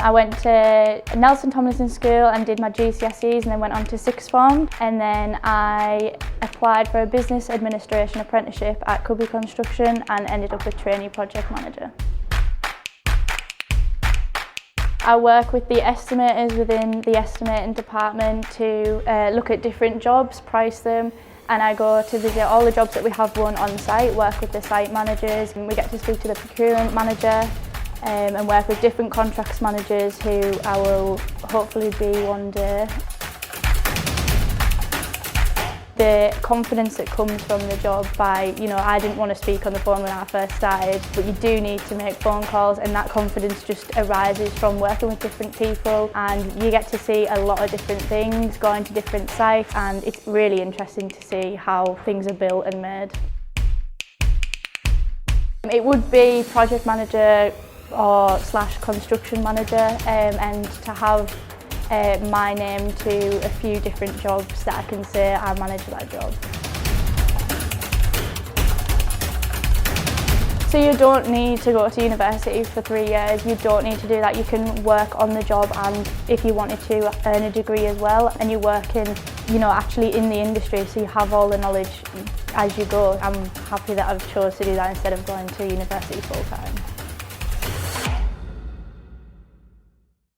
I went to Nelson Tomlinson School and did my GCSEs and then went on to sixth form, and then I applied for a business administration apprenticeship at Cubby Construction and ended up a trainee project manager. I work with the estimators within the estimating department to look at different jobs, price them, and I go to visit all the jobs that we have won on site, work with the site managers, and we get to speak to the procurement manager and work with different contracts managers who I will hopefully be one day. The confidence that comes from the job by, I didn't want to speak on the phone when I first started, but you do need to make phone calls, and that confidence just arises from working with different people, and you get to see a lot of different things, going to different sites, and it's really interesting to see how things are built and made. It would be project manager or / construction manager, and to have my name to a few different jobs that I can say I manage that job. So you don't need to go to university for 3 years, you don't need to do that. You can work on the job, and if you wanted to, earn a degree as well, and you're working, actually in the industry, so you have all the knowledge as you go. I'm happy that I've chose to do that instead of going to university full time.